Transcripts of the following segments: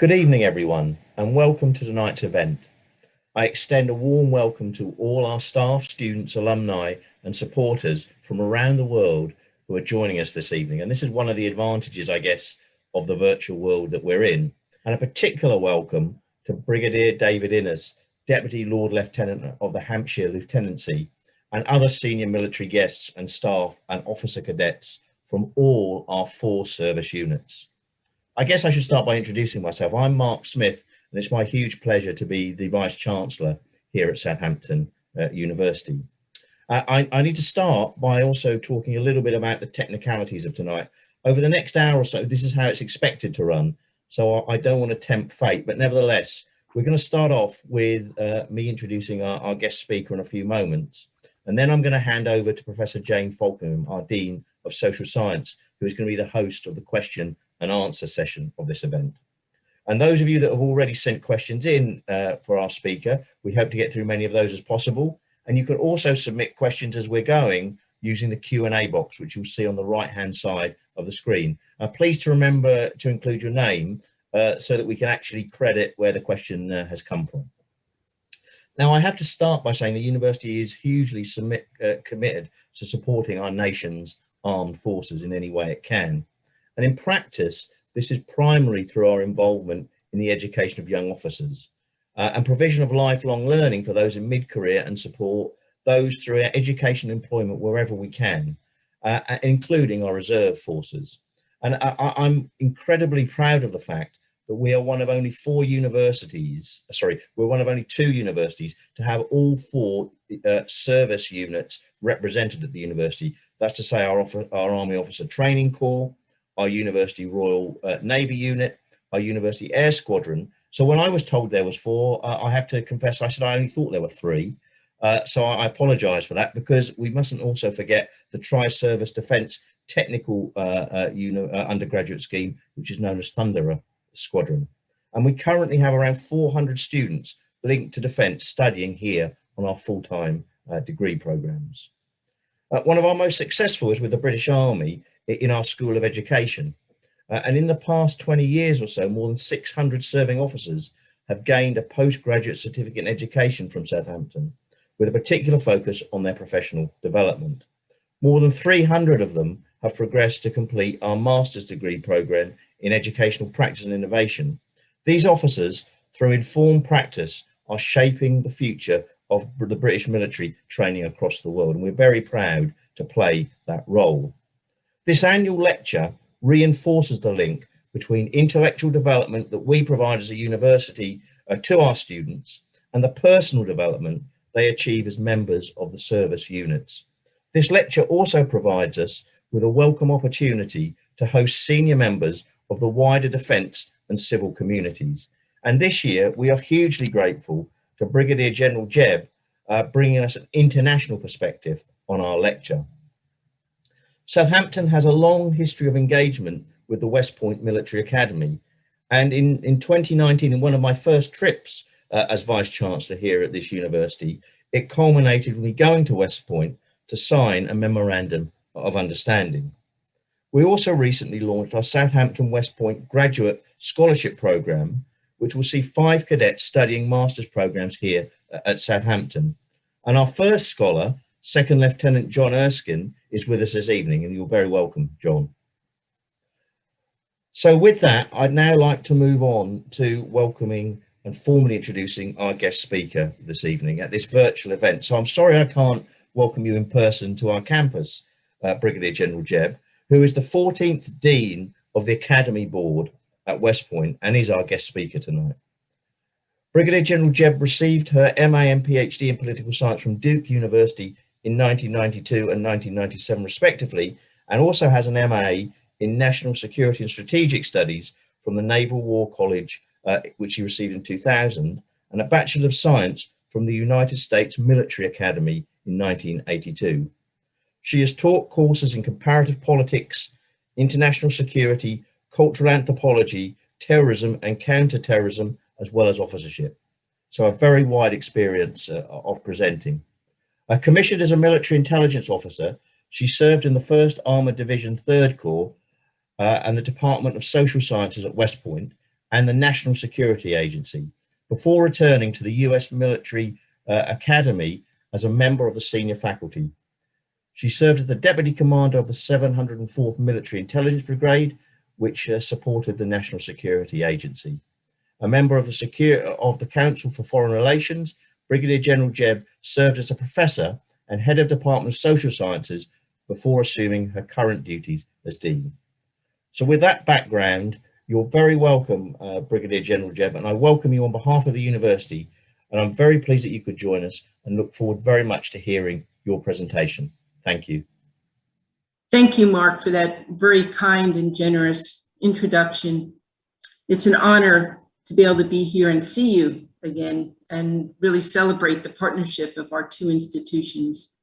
Good evening, everyone, and welcome to tonight's event. I extend a warm welcome to all our staff, students, alumni, and supporters from around the world who are joining us this evening. And this is one of the advantages, I guess, of the virtual world that we're in. And a particular welcome to Brigadier David Innes, Deputy Lord Lieutenant of the Hampshire Lieutenancy, and other senior military guests and staff and officer cadets from all our 4 service units. I guess I should start by introducing myself. I'm Mark Smith, and it's my huge pleasure to be the Vice Chancellor here at Southampton University. I need to start by also talking a little bit about the technicalities of tonight. Over the next hour or so, this is how it's expected to run, so I don't want to tempt fate, but nevertheless, we're going to start off with me introducing our guest speaker in a few moments, and then I'm going to hand over to Professor Jane Falkingham, our Dean of Social Science, who is going to be the host of the question and answer session of this event. And those of you that have already sent questions in for our speaker, we hope to get through many of those as possible. And you can also submit questions as we're going using the Q&A box, which you'll see on the right-hand side of the screen. Please to remember to include your name so that we can actually credit where the question has come from. Now, I have to start by saying the university is hugely committed to supporting our nation's armed forces in any way it can. And in practice, this is primarily through our involvement in the education of young officers and provision of lifelong learning for those in mid-career, and support those through our education and employment wherever we can, including our reserve forces. And I'm incredibly proud of the fact that we are one of only 2 universities to have all 4 service units represented at the university. That's to say our Army Officer Training Corps, our University Royal Navy unit, our University Air Squadron. So when I was told there was 4, I have to confess, I said I only thought there were 3. So I apologise for that, because we mustn't also forget the Tri-Service Defence Technical undergraduate scheme, which is known as Thunderer Squadron. And we currently have around 400 students linked to defence studying here on our full-time degree programmes. One of our most successful is with the British Army in our School of Education. And in the past 20 years or so, more than 600 serving officers have gained a postgraduate certificate in education from Southampton, with a particular focus on their professional development. More than 300 of them have progressed to complete our master's degree programme in educational practice and innovation. These officers, through informed practice, are shaping the future of the British military training across the world, and we're very proud to play that role. This annual lecture reinforces the link between intellectual development that we provide as a university to our students and the personal development they achieve as members of the service units. This lecture also provides us with a welcome opportunity to host senior members of the wider defence and civil communities. And this year, we are hugely grateful to Brigadier General Jebb bringing us an international perspective on our lecture. Southampton has a long history of engagement with the West Point Military Academy. And in 2019, in one of my first trips as Vice-Chancellor here at this university, it culminated with me going to West Point to sign a memorandum of understanding. We also recently launched our Southampton West Point Graduate Scholarship Programme, which will see 5 cadets studying master's programmes here at Southampton. And our first scholar, Second Lieutenant John Erskine, is with us this evening, and you're very welcome, John. So with that, I'd now like to move on to welcoming and formally introducing our guest speaker this evening at this virtual event. So I'm sorry I can't welcome you in person to our campus, Brigadier General Jebb, who is the 14th Dean of the Academy Board at West Point and is our guest speaker tonight. Brigadier General Jebb received her MA and PhD in political science from Duke University in 1992 and 1997 respectively, and also has an MA in National Security and Strategic Studies from the Naval War College, which she received in 2000, and a Bachelor of Science from the United States Military Academy in 1982. She has taught courses in comparative politics, international security, cultural anthropology, terrorism and counter-terrorism, as well as officership. So a very wide experience of presenting. Commissioned as a military intelligence officer, she served in the 1st Armoured Division 3rd Corps and the Department of Social Sciences at West Point, and the National Security Agency, before returning to the US Military Academy as a member of the senior faculty. She served as the Deputy Commander of the 704th Military Intelligence Brigade, which supported the National Security Agency. A member of the Council for Foreign Relations, Brigadier General Jebb served as a professor and head of Department of Social Sciences before assuming her current duties as Dean. So with that background, you're very welcome, Brigadier General Jebb, and I welcome you on behalf of the university, and I'm very pleased that you could join us and look forward very much to hearing your presentation. Thank you. Thank you, Mark, for that very kind and generous introduction. It's an honor to be able to be here and see you again and really celebrate the partnership of our two institutions.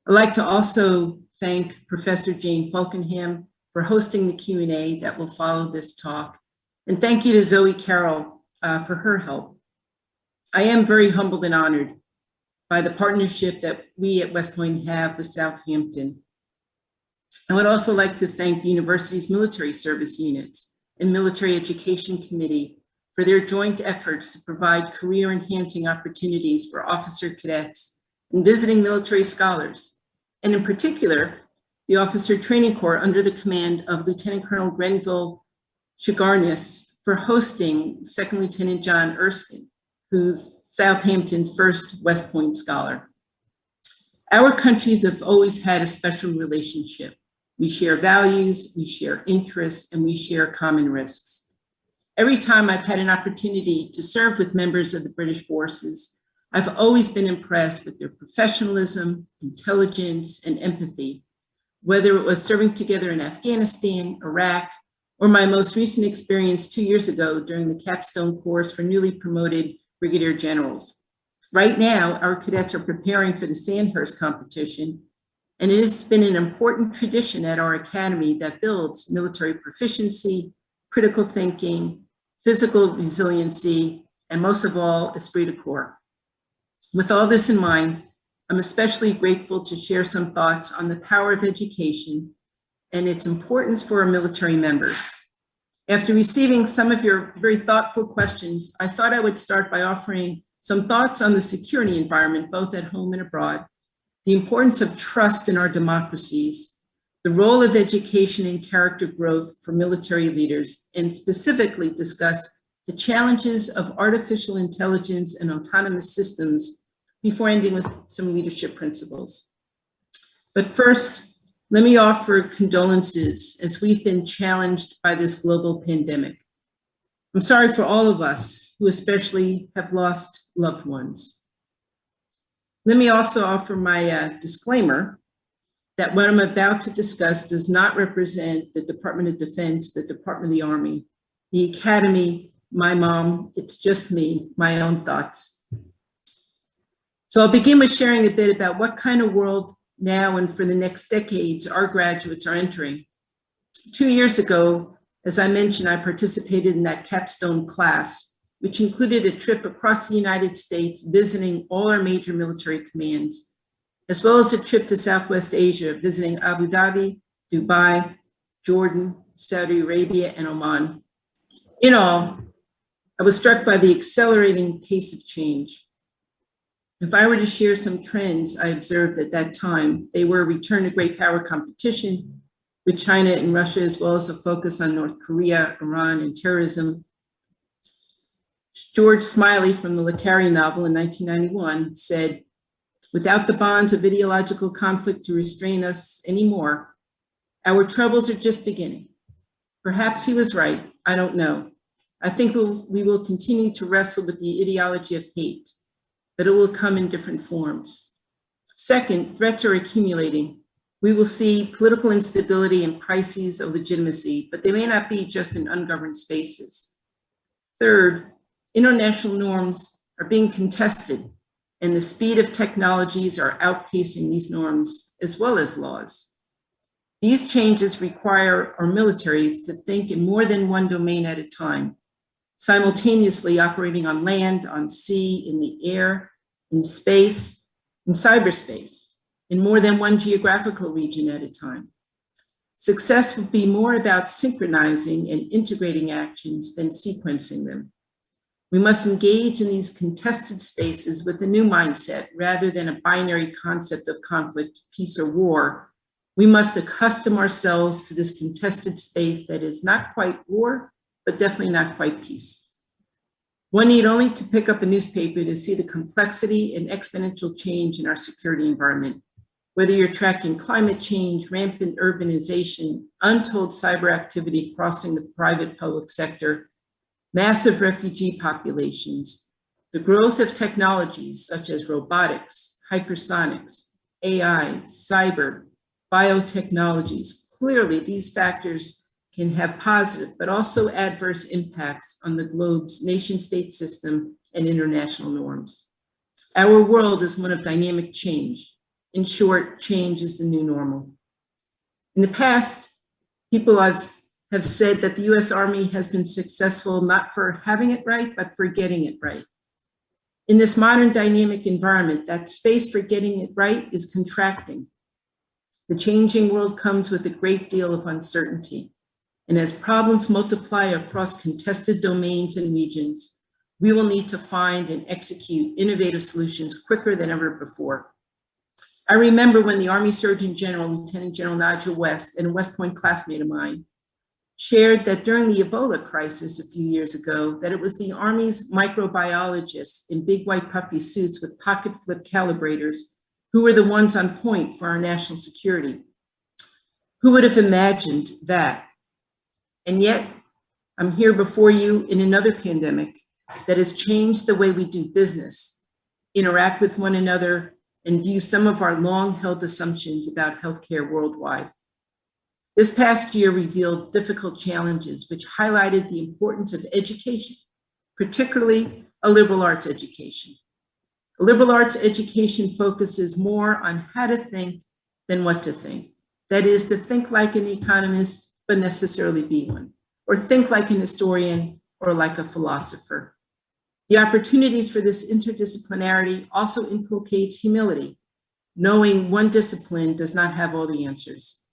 I'd like to also thank Professor Jane Falkenham for hosting the Q&A that will follow this talk. And thank you to Zoe Carroll for her help. I am very humbled and honored by the partnership that we at West Point have with Southampton. I would also like to thank the university's military service units and military education committee for their joint efforts to provide career-enhancing opportunities for officer cadets and visiting military scholars, and in particular, the Officer Training Corps under the command of Lieutenant Colonel Grenville Shigarnis for hosting Second Lieutenant John Erskine, who's Southampton's first West Point scholar. Our countries have always had a special relationship. We share values, we share interests, and we share common risks. Every time I've had an opportunity to serve with members of the British forces, I've always been impressed with their professionalism, intelligence, and empathy, whether it was serving together in Afghanistan, Iraq, or my most recent experience 2 years ago during the capstone course for newly promoted brigadier generals. Right now, our cadets are preparing for the Sandhurst competition, and it has been an important tradition at our academy that builds military proficiency, critical thinking, physical resiliency, and most of all, esprit de corps. With all this in mind, I'm especially grateful to share some thoughts on the power of education and its importance for our military members. After receiving some of your very thoughtful questions, I thought I would start by offering some thoughts on the security environment, both at home and abroad, the importance of trust in our democracies, the role of education and character growth for military leaders, and specifically discuss the challenges of artificial intelligence and autonomous systems before ending with some leadership principles. But first, let me offer condolences as we've been challenged by this global pandemic. I'm sorry for all of us who especially have lost loved ones. Let me also offer my disclaimer that what I'm about to discuss does not represent the Department of Defense, the Department of the Army, the Academy, my mom. It's just me, my own thoughts. So I'll begin with sharing a bit about what kind of world now and for the next decades our graduates are entering. 2 years ago, as I mentioned, I participated in that capstone class, which included a trip across the United States visiting all our major military commands, as well as a trip to Southwest Asia, visiting Abu Dhabi, Dubai, Jordan, Saudi Arabia, and Oman. In all, I was struck by the accelerating pace of change. If I were to share some trends I observed at that time, they were a return to great power competition with China and Russia, as well as a focus on North Korea, Iran, and terrorism. George Smiley from the Le Carre novel in 1991 said, "Without the bonds of ideological conflict to restrain us anymore, our troubles are just beginning." Perhaps he was right, I don't know. I think we will continue to wrestle with the ideology of hate, but it will come in different forms. Second, threats are accumulating. We will see political instability and crises of legitimacy, but they may not be just in ungoverned spaces. Third, international norms are being contested, and the speed of technologies are outpacing these norms as well as laws. These changes require our militaries to think in more than one domain at a time, simultaneously operating on land, on sea, in the air, in space, in cyberspace, in more than one geographical region at a time. Success will be more about synchronizing and integrating actions than sequencing them. We must engage in these contested spaces with a new mindset rather than a binary concept of conflict, peace, or war. We must accustom ourselves to this contested space that is not quite war, but definitely not quite peace. One need only to pick up a newspaper to see the complexity and exponential change in our security environment. Whether you're tracking climate change, rampant urbanization, untold cyber activity crossing the private-public sector, massive refugee populations, the growth of technologies such as robotics, hypersonics, AI, cyber, biotechnologies. Clearly, these factors can have positive but also adverse impacts on the globe's nation-state system and international norms. Our world is one of dynamic change. In short, change is the new normal. In the past, people have said that the US Army has been successful not for having it right, but for getting it right. In this modern dynamic environment, that space for getting it right is contracting. The changing world comes with a great deal of uncertainty. And as problems multiply across contested domains and regions, we will need to find and execute innovative solutions quicker than ever before. I remember when the Army Surgeon General, Lieutenant General Nigel West, and a West Point classmate of mine, shared that during the Ebola crisis a few years ago, that it was the Army's microbiologists in big white puffy suits with pocket flip calibrators who were the ones on point for our national security. Who would have imagined that? And yet, I'm here before you in another pandemic that has changed the way we do business, interact with one another, and view some of our long-held assumptions about healthcare worldwide. This past year revealed difficult challenges which highlighted the importance of education, particularly a liberal arts education. A liberal arts education focuses more on how to think than what to think. That is, to think like an economist, but necessarily be one, or think like an historian or like a philosopher. The opportunities for this interdisciplinarity also inculcates humility, knowing one discipline does not have all the answers.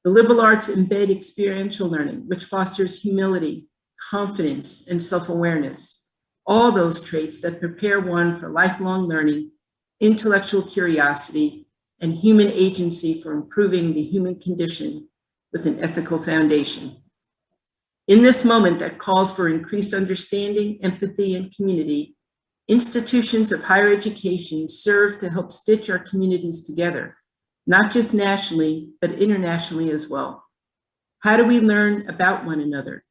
The liberal arts embed experiential learning, which fosters humility, confidence, and self-awareness, all those traits that prepare one for lifelong learning, intellectual curiosity, and human agency for improving the human condition with an ethical foundation. In this moment that calls for increased understanding, empathy, and community, institutions of higher education serve to help stitch our communities together, not just nationally, but internationally as well. How do we learn about one another?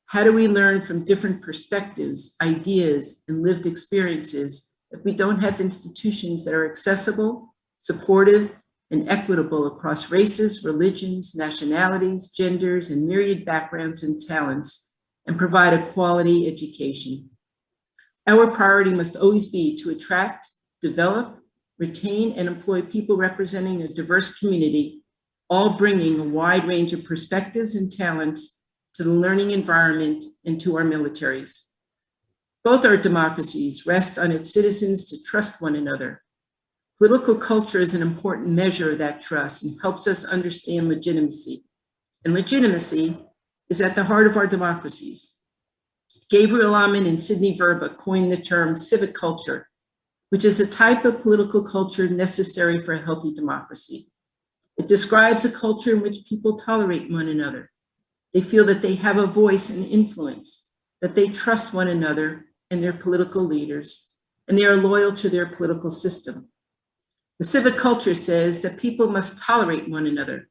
How do we learn from different perspectives, ideas, and lived experiences if we don't have institutions that are accessible, supportive, and equitable across races, religions, nationalities, genders, and myriad backgrounds and talents, and provide a quality education? Our priority must always be to attract, develop, retain, and employ people representing a diverse community, all bringing a wide range of perspectives and talents to the learning environment and to our militaries. Both our democracies rest on its citizens to trust one another. Political culture is an important measure of that trust and helps us understand legitimacy. And legitimacy is at the heart of our democracies. Gabriel Ammon and Sidney Verba coined the term civic culture, which is a type of political culture necessary for a healthy democracy. It describes a culture in which people tolerate one another. They feel that they have a voice and influence, that they trust one another and their political leaders, and they are loyal to their political system. The civic culture says that people must tolerate one another.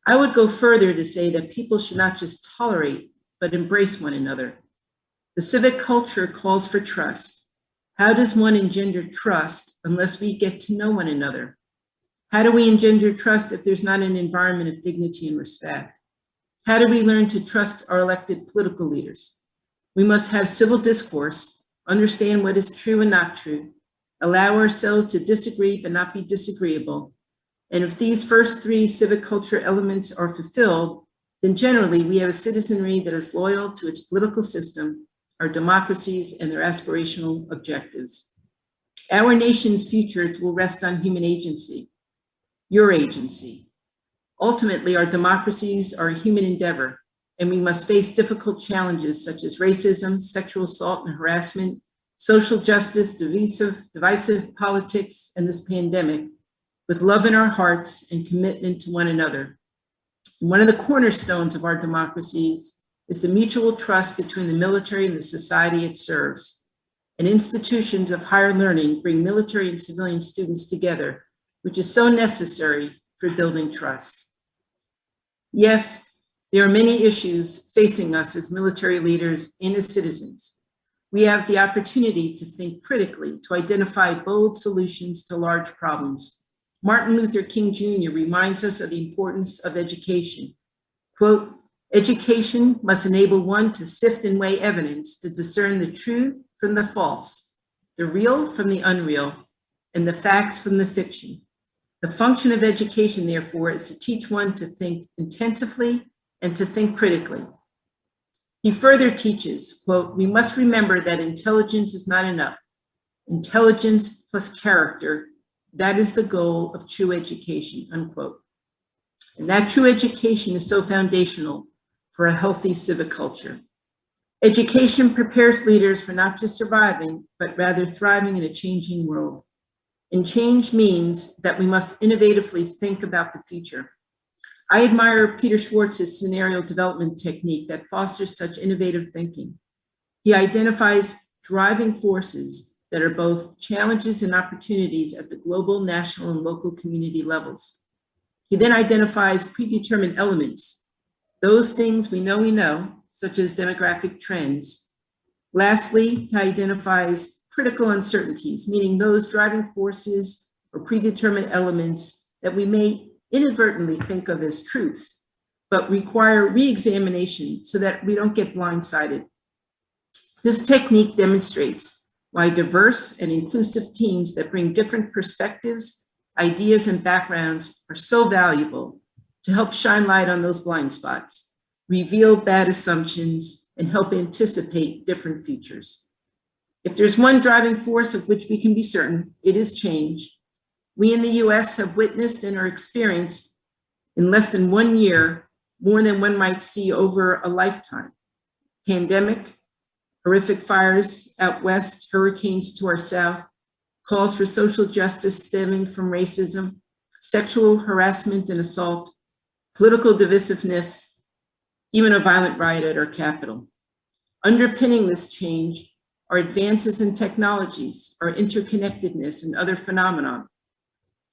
I would go further to say that people should not just tolerate, but embrace one another. The civic culture calls for trust. How does one engender trust unless we get to know one another? How do we engender trust if there's not an environment of dignity and respect? How do we learn to trust our elected political leaders? We must have civil discourse, understand what is true and not true, allow ourselves to disagree but not be disagreeable. And if these first three civic culture elements are fulfilled, then generally we have a citizenry that is loyal to its political system, our democracies, and their aspirational objectives. Our nation's futures will rest on human agency, your agency. Ultimately, our democracies are a human endeavor, and we must face difficult challenges such as racism, sexual assault and harassment, social justice, divisive politics, and this pandemic with love in our hearts and commitment to one another. And one of the cornerstones of our democracies is the mutual trust between the military and the society it serves. And institutions of higher learning bring military and civilian students together, which is so necessary for building trust. Yes, there are many issues facing us as military leaders and as citizens. We have the opportunity to think critically, to identify bold solutions to large problems. Martin Luther King Jr. reminds us of the importance of education. Quote, "Education must enable one to sift and weigh evidence to discern the true from the false, the real from the unreal, and the facts from the fiction. The function of education, therefore, is to teach one to think intensively and to think critically." He further teaches, quote, "We must remember that intelligence is not enough. Intelligence plus character, that is the goal of true education," unquote. And that true education is so foundational for a healthy civic culture. Education prepares leaders for not just surviving, but rather thriving in a changing world. And change means that we must innovatively think about the future. I admire Peter Schwartz's scenario development technique that fosters such innovative thinking. He identifies driving forces that are both challenges and opportunities at the global, national, and local community levels. He then identifies predetermined elements, those things we know, such as demographic trends. Lastly, he identifies critical uncertainties, meaning those driving forces or predetermined elements that we may inadvertently think of as truths, but require re-examination so that we don't get blindsided. This technique demonstrates why diverse and inclusive teams that bring different perspectives, ideas, and backgrounds are so valuable to help shine light on those blind spots, reveal bad assumptions, and help anticipate different futures. If there's one driving force of which we can be certain, it is change. We in the US have witnessed and are experienced in less than 1 year, more than one might see over a lifetime. Pandemic, horrific fires out west, hurricanes to our south, calls for social justice stemming from racism, sexual harassment and assault, political divisiveness, even a violent riot at our Capitol. Underpinning this change are advances in technologies, our interconnectedness, and other phenomena.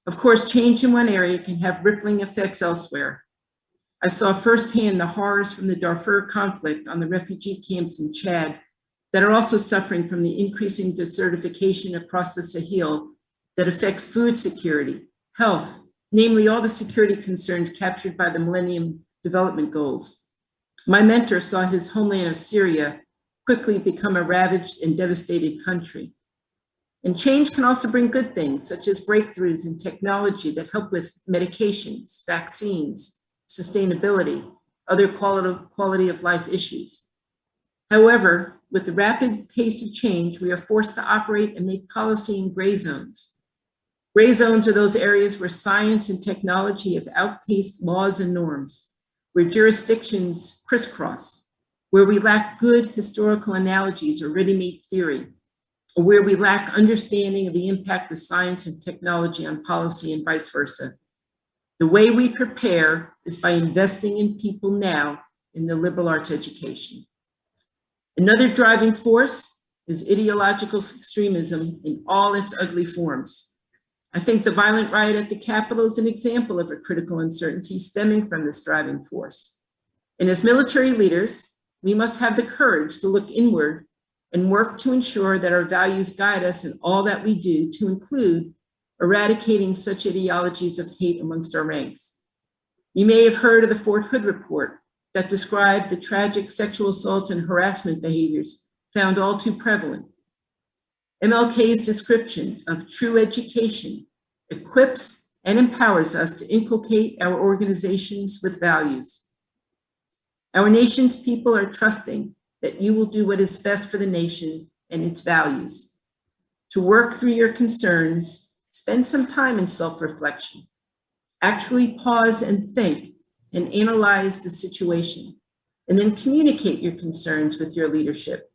Of course, change in one area can have rippling effects elsewhere. I saw firsthand the horrors from the Darfur conflict on the refugee camps in Chad that are also suffering from the increasing desertification across the Sahel that affects food security, health, namely all the security concerns captured by the Millennium Development Goals. My mentor saw his homeland of Syria quickly become a ravaged and devastated country. And change can also bring good things, such as breakthroughs in technology that help with medications, vaccines, sustainability, other quality of life issues. However, with the rapid pace of change, we are forced to operate and make policy in gray zones. Gray zones are those areas where science and technology have outpaced laws and norms, where jurisdictions crisscross, where we lack good historical analogies or ready-made theory, or where we lack understanding of the impact of science and technology on policy and vice versa. The way we prepare is by investing in people now in the liberal arts education. Another driving force is ideological extremism in all its ugly forms. I think the violent riot at the Capitol is an example of a critical uncertainty stemming from this driving force. And as military leaders, we must have the courage to look inward and work to ensure that our values guide us in all that we do, to include eradicating such ideologies of hate amongst our ranks. You may have heard of the Fort Hood report that described the tragic sexual assaults and harassment behaviors found all too prevalent. MLK's description of true education equips and empowers us to inculcate our organizations with values. Our nation's people are trusting that you will do what is best for the nation and its values. To work through your concerns, spend some time in self-reflection. Actually pause and think and analyze the situation, and then communicate your concerns with your leadership.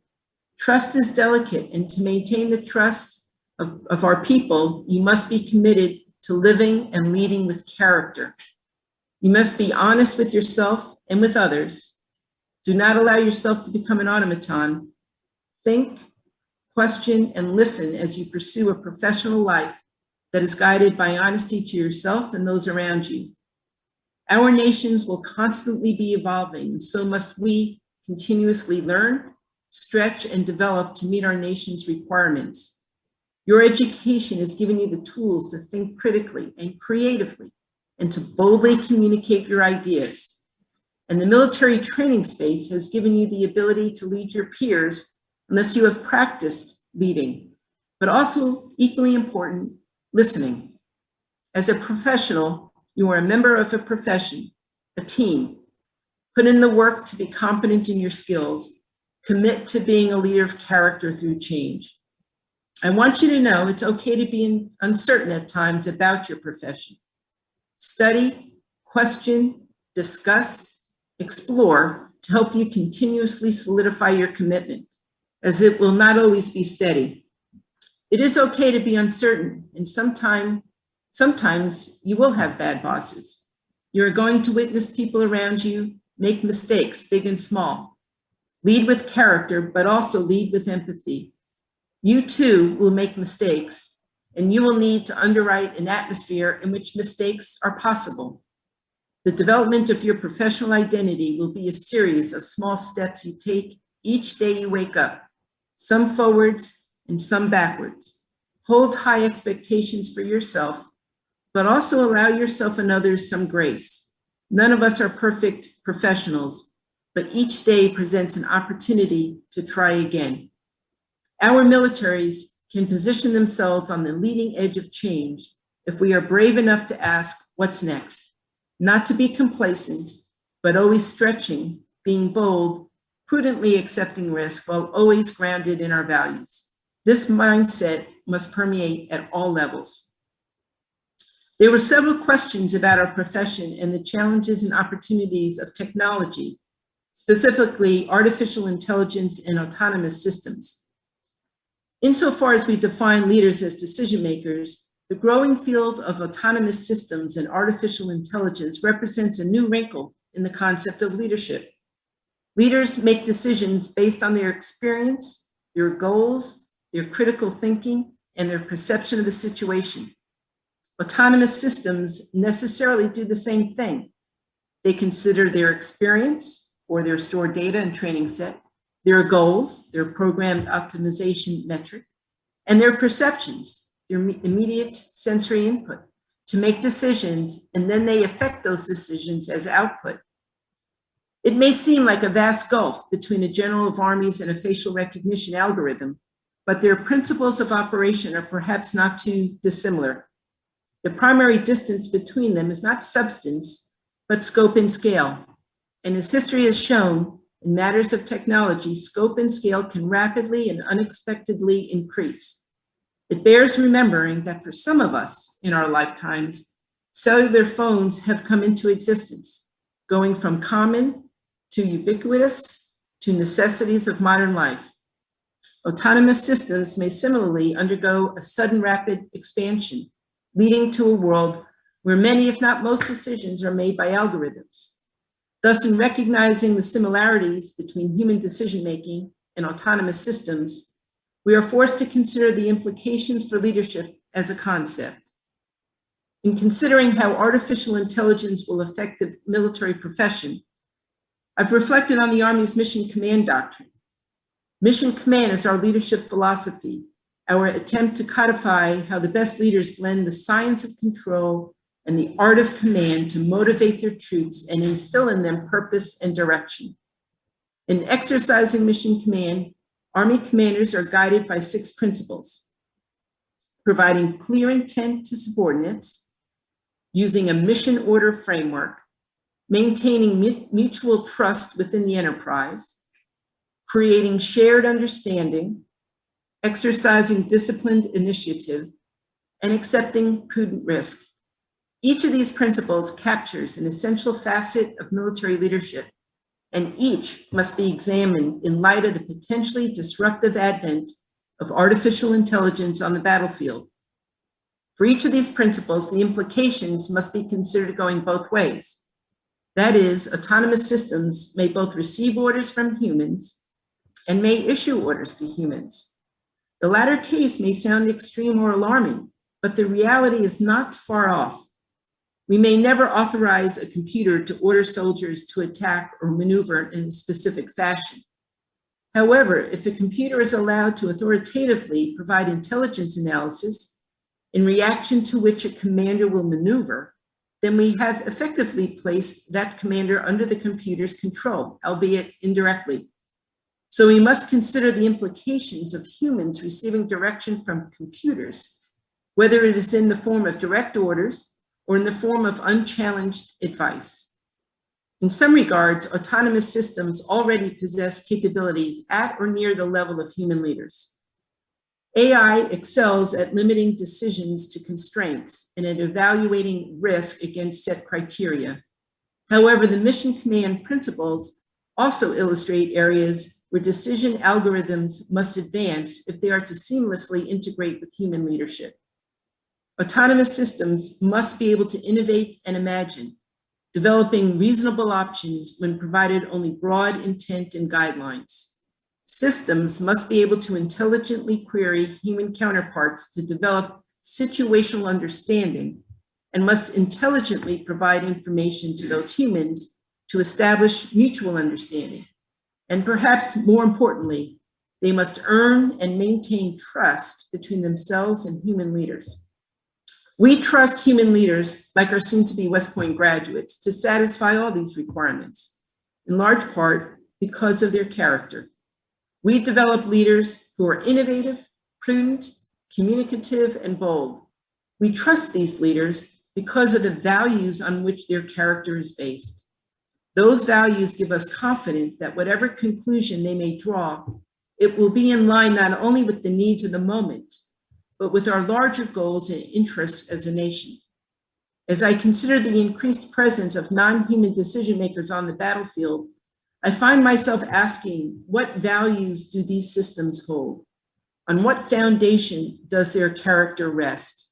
Trust is delicate, and to maintain the trust of our people, you must be committed to living and leading with character. You must be honest with yourself and with others. Do not allow yourself to become an automaton. Think, question, and listen as you pursue a professional life that is guided by honesty to yourself and those around you. Our nations will constantly be evolving, and so must we continuously learn, stretch, and develop to meet our nation's requirements. Your education has given you the tools to think critically and creatively and to boldly communicate your ideas. And the military training space has given you the ability to lead your peers unless you have practiced leading, but also equally important, listening. As a professional, you are a member of a profession, a team. Put in the work to be competent in your skills. Commit to being a leader of character through change. I want you to know it's okay to be uncertain at times about your profession. Study, question, discuss, explore to help you continuously solidify your commitment, as it will not always be steady. It is okay to be uncertain, and sometimes you will have bad bosses. You're going to witness people around you make mistakes, big and small. Lead with character, but also lead with empathy. You too will make mistakes, and you will need to underwrite an atmosphere in which mistakes are possible. The development of your professional identity will be a series of small steps you take each day you wake up, some forwards and some backwards. Hold high expectations for yourself, but also allow yourself and others some grace. None of us are perfect professionals, but each day presents an opportunity to try again. Our militaries can position themselves on the leading edge of change if we are brave enough to ask, what's next? Not to be complacent, but always stretching, being bold, prudently accepting risk while always grounded in our values. This mindset must permeate at all levels. There were several questions about our profession and the challenges and opportunities of technology, specifically artificial intelligence and autonomous systems. Insofar as we define leaders as decision makers, the growing field of autonomous systems and artificial intelligence represents a new wrinkle in the concept of leadership. Leaders make decisions based on their experience, their goals, their critical thinking, and their perception of the situation. Autonomous systems necessarily do the same thing. They consider their experience or their stored data and training set, their goals, their programmed optimization metric, and their perceptions, their immediate sensory input, to make decisions, and then they affect those decisions as output. It may seem like a vast gulf between a general of armies and a facial recognition algorithm, but their principles of operation are perhaps not too dissimilar. The primary distance between them is not substance, but scope and scale. And as history has shown, in matters of technology, scope and scale can rapidly and unexpectedly increase. It bears remembering that for some of us in our lifetimes, cellular phones have come into existence, going from common to ubiquitous to necessities of modern life. Autonomous systems may similarly undergo a sudden rapid expansion, leading to a world where many, if not most, decisions are made by algorithms. Thus, in recognizing the similarities between human decision-making and autonomous systems, we are forced to consider the implications for leadership as a concept. In considering how artificial intelligence will affect the military profession, I've reflected on the Army's Mission Command Doctrine. Mission Command is our leadership philosophy, our attempt to codify how the best leaders blend the science of control and the art of command to motivate their troops and instill in them purpose and direction. In exercising Mission Command, Army commanders are guided by 6 principles: providing clear intent to subordinates, using a mission order framework, maintaining mutual trust within the enterprise, creating shared understanding, exercising disciplined initiative, and accepting prudent risk. Each of these principles captures an essential facet of military leadership, and each must be examined in light of the potentially disruptive advent of artificial intelligence on the battlefield. For each of these principles, the implications must be considered going both ways. That is, autonomous systems may both receive orders from humans and may issue orders to humans. The latter case may sound extreme or alarming, but the reality is not far off. We may never authorize a computer to order soldiers to attack or maneuver in a specific fashion. However, if a computer is allowed to authoritatively provide intelligence analysis in reaction to which a commander will maneuver, then we have effectively placed that commander under the computer's control, albeit indirectly. So we must consider the implications of humans receiving direction from computers, whether it is in the form of direct orders or in the form of unchallenged advice. In some regards, autonomous systems already possess capabilities at or near the level of human leaders. AI excels at limiting decisions to constraints and at evaluating risk against set criteria. However, the mission command principles also illustrate areas where decision algorithms must advance if they are to seamlessly integrate with human leadership. Autonomous systems must be able to innovate and imagine, developing reasonable options when provided only broad intent and guidelines. Systems must be able to intelligently query human counterparts to develop situational understanding and must intelligently provide information to those humans to establish mutual understanding. And perhaps more importantly, they must earn and maintain trust between themselves and human leaders. We trust human leaders, like our soon-to-be West Point graduates, to satisfy all these requirements, in large part because of their character. We develop leaders who are innovative, prudent, communicative, and bold. We trust these leaders because of the values on which their character is based. Those values give us confidence that whatever conclusion they may draw, it will be in line not only with the needs of the moment, but with our larger goals and interests as a nation. As I consider the increased presence of non-human decision makers on the battlefield, I find myself asking, what values do these systems hold? On what foundation does their character rest?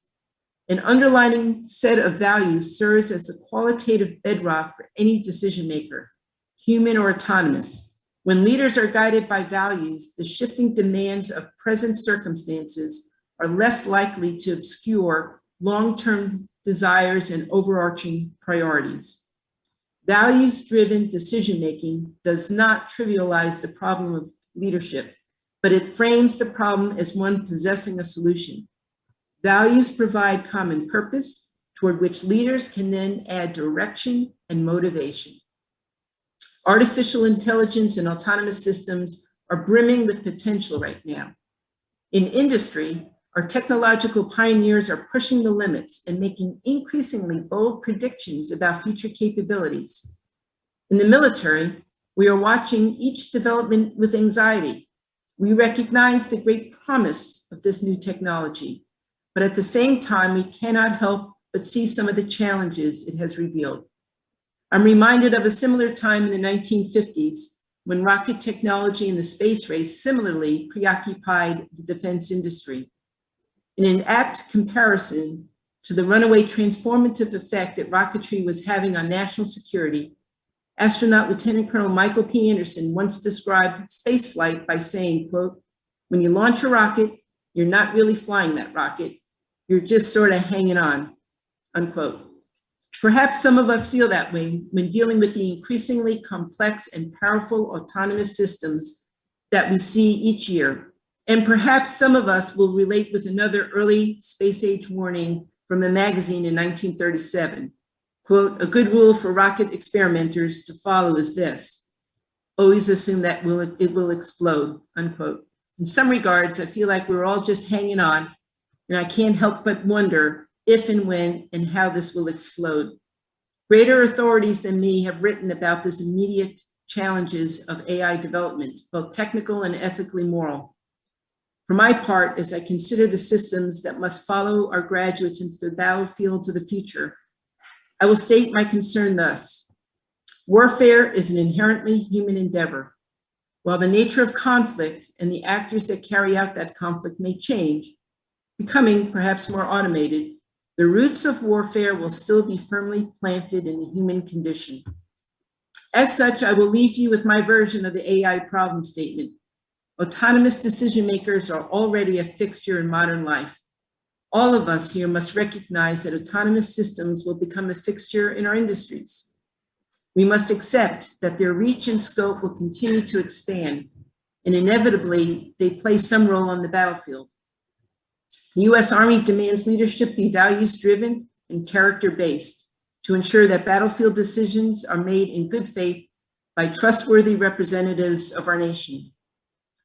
An underlying set of values serves as the qualitative bedrock for any decision maker, human or autonomous. When leaders are guided by values, the shifting demands of present circumstances are less likely to obscure long-term desires and overarching priorities. Values-driven decision-making does not trivialize the problem of leadership, but it frames the problem as one possessing a solution. Values provide common purpose toward which leaders can then add direction and motivation. Artificial intelligence and autonomous systems are brimming with potential right now. In industry, our technological pioneers are pushing the limits and making increasingly bold predictions about future capabilities. In the military, we are watching each development with anxiety. We recognize the great promise of this new technology, but at the same time, we cannot help but see some of the challenges it has revealed. I'm reminded of a similar time in the 1950s when rocket technology and the space race similarly preoccupied the defense industry. In an apt comparison to the runaway transformative effect that rocketry was having on national security, astronaut Lieutenant Colonel Michael P. Anderson once described spaceflight by saying, quote, "When you launch a rocket, you're not really flying that rocket, you're just sort of hanging on," unquote. Perhaps some of us feel that way when dealing with the increasingly complex and powerful autonomous systems that we see each year. And perhaps some of us will relate with another early space age warning from a magazine in 1937. Quote, "A good rule for rocket experimenters to follow is this: always assume that it will explode," unquote. In some regards, I feel like we're all just hanging on, and I can't help but wonder if and when and how this will explode. Greater authorities than me have written about this immediate challenges of AI development, both technical and ethically moral. For my part, as I consider the systems that must follow our graduates into the battlefields of the future, I will state my concern thus. Warfare is an inherently human endeavor. While the nature of conflict and the actors that carry out that conflict may change, becoming perhaps more automated, the roots of warfare will still be firmly planted in the human condition. As such, I will leave you with my version of the AI problem statement. Autonomous decision makers are already a fixture in modern life. All of us here must recognize that autonomous systems will become a fixture in our industries. We must accept that their reach and scope will continue to expand, and inevitably, they play some role on the battlefield. The U.S. Army demands leadership be values-driven and character-based to ensure that battlefield decisions are made in good faith by trustworthy representatives of our nation.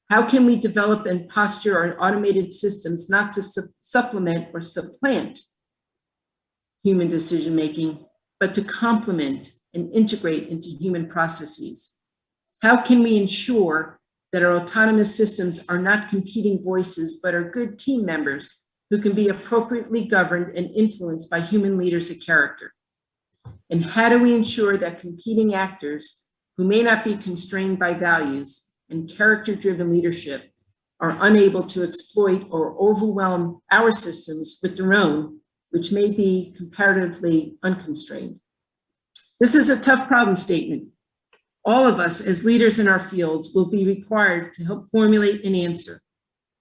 How can we develop and posture our automated systems not to supplement or supplant human decision-making, but to complement and integrate into human processes? How can we ensure that our autonomous systems are not competing voices, but are good team members who can be appropriately governed and influenced by human leaders of character? And how do we ensure that competing actors who may not be constrained by values and character-driven leadership are unable to exploit or overwhelm our systems with their own, which may be comparatively unconstrained? This is a tough problem statement. All of us as leaders in our fields will be required to help formulate an answer.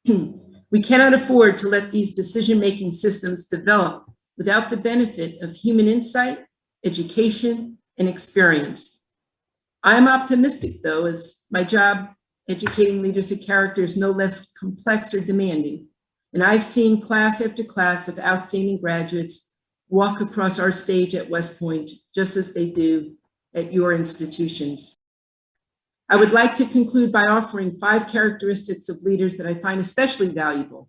We cannot afford to let these decision-making systems develop without the benefit of human insight, education, and experience. I am optimistic, though, as my job educating leaders of character is no less complex or demanding. And I've seen class after class of outstanding graduates walk across our stage at West Point, just as they do at your institutions. I would like to conclude by offering 5 characteristics of leaders that I find especially valuable.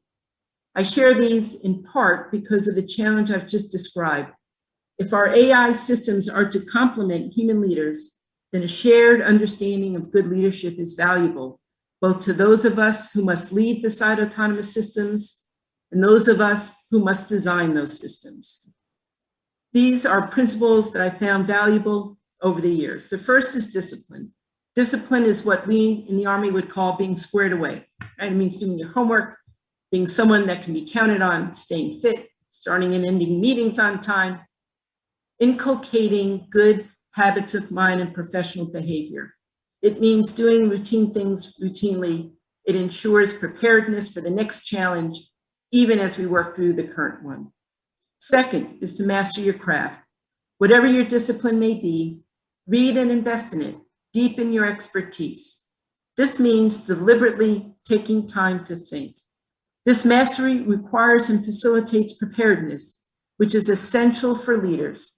I share these in part because of the challenge I've just described. If our AI systems are to complement human leaders, then a shared understanding of good leadership is valuable, both to those of us who must lead beside autonomous systems and those of us who must design those systems. These are principles that I found valuable over the years. The first is discipline. Discipline is what we in the Army would call being squared away. Right? It means doing your homework, being someone that can be counted on, staying fit, starting and ending meetings on time, inculcating good habits of mind and professional behavior. It means doing routine things routinely. It ensures preparedness for the next challenge, even as we work through the current one. Second is to master your craft. Whatever your discipline may be, read and invest in it. Deepen your expertise. This means deliberately taking time to think. This mastery requires and facilitates preparedness, which is essential for leaders.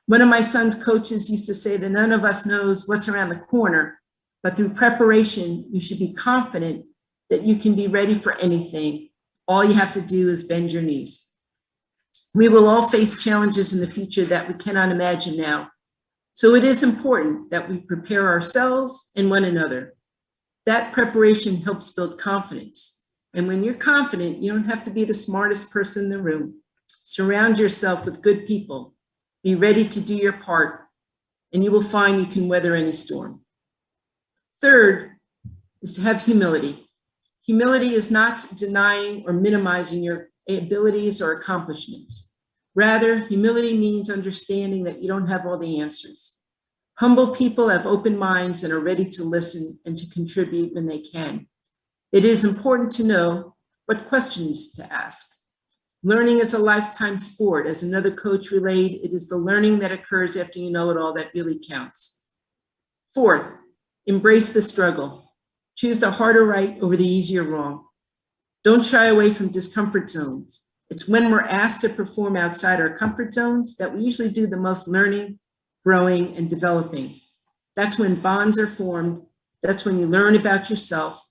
One of my son's coaches used to say that none of us knows what's around the corner, but through preparation, you should be confident that you can be ready for anything. All you have to do is bend your knees. We will all face challenges in the future that we cannot imagine now. So it is important that we prepare ourselves and one another. That preparation helps build confidence. And when you're confident, you don't have to be the smartest person in the room. Surround yourself with good people. Be ready to do your part, and you will find you can weather any storm. Third is to have humility. Humility is not denying or minimizing your abilities or accomplishments. Rather, humility means understanding that you don't have all the answers. Humble people have open minds and are ready to listen and to contribute when they can. It is important to know what questions to ask. Learning is a lifetime sport. As another coach relayed, it is the learning that occurs after you know it all that really counts. Fourth, embrace the struggle. Choose the harder right over the easier wrong. Don't shy away from discomfort zones. It's when we're asked to perform outside our comfort zones that we usually do the most learning, growing, and developing. That's when bonds are formed. That's when you learn about yourself.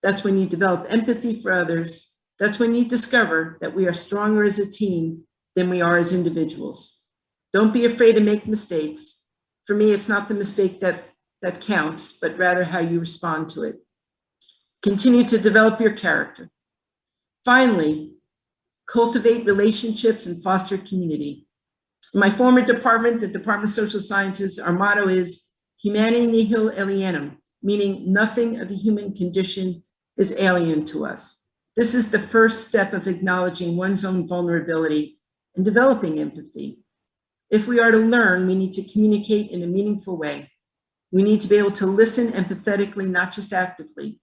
That's when you develop empathy for others. That's when you discover that we are stronger as a team than we are as individuals. Don't be afraid to make mistakes. For me, it's not the mistake that counts, but rather how you respond to it. Continue to develop your character. Finally, cultivate relationships and foster community. In my former department, the Department of Social Sciences, our motto is Humani nihil alienum, meaning nothing of the human condition is alien to us. This is the first step of acknowledging one's own vulnerability and developing empathy. If we are to learn, we need to communicate in a meaningful way. We need to be able to listen empathetically, not just actively.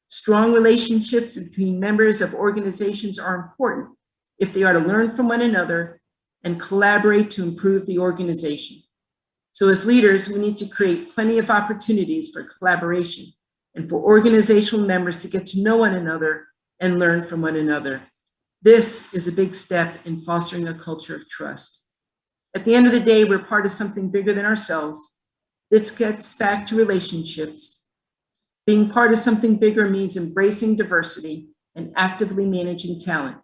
Strong relationships between members of organizations are important if they are to learn from one another and collaborate to improve the organization. So as leaders, we need to create plenty of opportunities for collaboration and for organizational members to get to know one another and learn from one another. This is a big step in fostering a culture of trust. At the end of the day, we're part of something bigger than ourselves. This gets back to relationships. Being part of something bigger means embracing diversity and actively managing talent.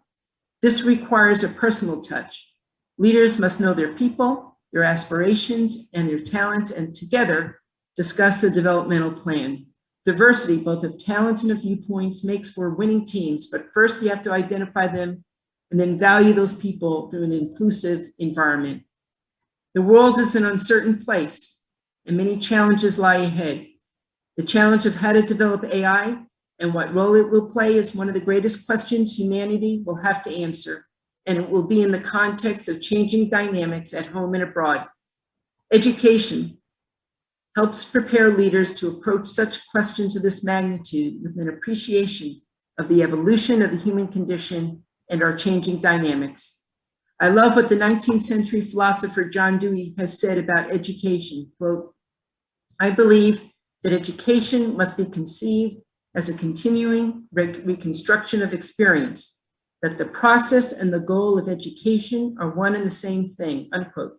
This requires a personal touch. Leaders must know their people, their aspirations, and their talents, and together discuss a developmental plan. Diversity, both of talents and of viewpoints, makes for winning teams, but first you have to identify them and then value those people through an inclusive environment. The world is an uncertain place, and many challenges lie ahead. The challenge of how to develop AI and what role it will play is one of the greatest questions humanity will have to answer, and it will be in the context of changing dynamics at home and abroad. Education helps prepare leaders to approach such questions of this magnitude with an appreciation of the evolution of the human condition and our changing dynamics. I love what the 19th century philosopher John Dewey has said about education. Quote, I believe that education must be conceived as a continuing reconstruction of experience, that the process and the goal of education are one and the same thing, unquote.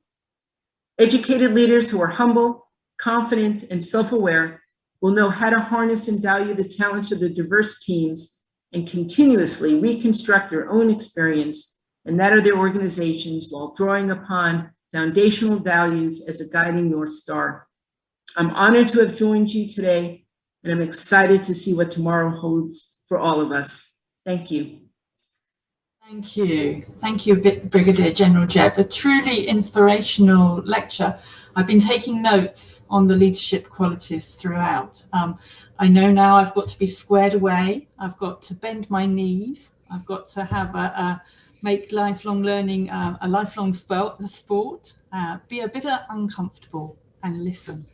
Educated leaders who are humble, confident, and self-aware will know how to harness and value the talents of their diverse teams and continuously reconstruct their own experience and that of their organizations while drawing upon foundational values as a guiding North Star. I'm honored to have joined you today, and I'm excited to see what tomorrow holds for all of us. Thank you. Thank you. Thank you, Brigadier General Jebb. A truly inspirational lecture. I've been taking notes on the leadership qualities throughout. I know now I've got to be squared away. I've got to bend my knees. I've got to have make lifelong learning a lifelong sport, be a bit uncomfortable and listen.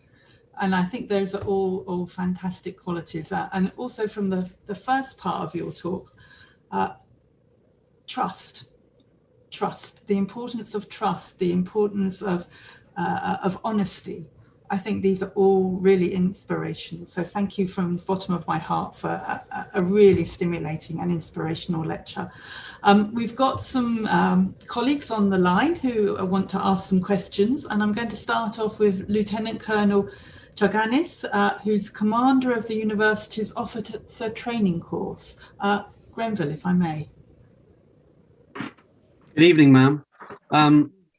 And I think those are all fantastic qualities. And also from the first part of your talk, trust, the importance of trust, the importance of honesty. I think these are all really inspirational. So thank you from the bottom of my heart for a really stimulating and inspirational lecture. We've got some colleagues on the line who want to ask some questions, and I'm going to start off with Lieutenant Colonel Chaganis, who's commander of the university's officer training course. Grenville, if I may. Good evening, ma'am.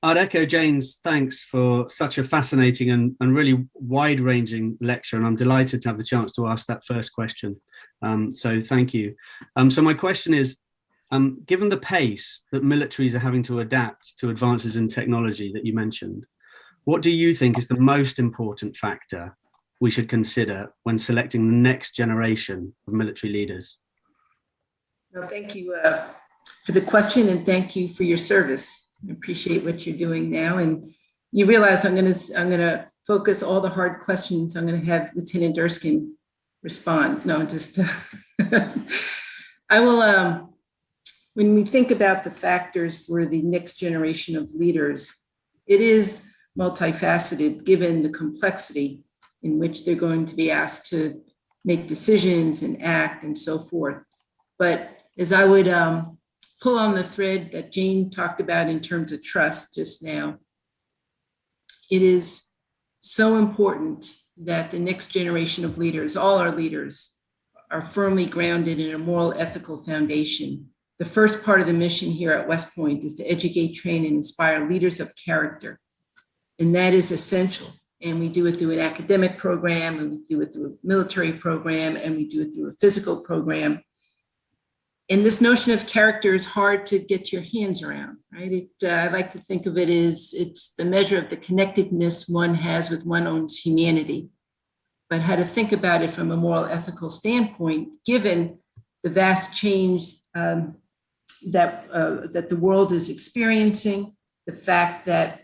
I'd echo Jane's thanks for such a fascinating and really wide-ranging lecture, and I'm delighted to have the chance to ask that first question. So thank you. So my question is, given the pace that militaries are having to adapt to advances in technology that you mentioned, what do you think is the most important factor we should consider when selecting the next generation of military leaders? Well, thank you for the question, and thank you for your service. I appreciate what you're doing now, and you realize I'm going to focus all the hard questions. I'm going to have Lieutenant Erskine respond. No, just I will. When we think about the factors for the next generation of leaders, it is multifaceted given the complexity in which they're going to be asked to make decisions and act and so forth. But as I would pull on the thread that Jane talked about in terms of trust just now, it is so important that the next generation of leaders, all our leaders, are firmly grounded in a moral, ethical foundation. The first part of the mission here at West Point is to educate, train, and inspire leaders of character. And that is essential. And we do it through an academic program, and we do it through a military program, and we do it through a physical program. And this notion of character is hard to get your hands around, right? I like to think of it as it's the measure of the connectedness one has with one's own humanity, but how to think about it from a moral ethical standpoint, given the vast change that the world is experiencing, the fact that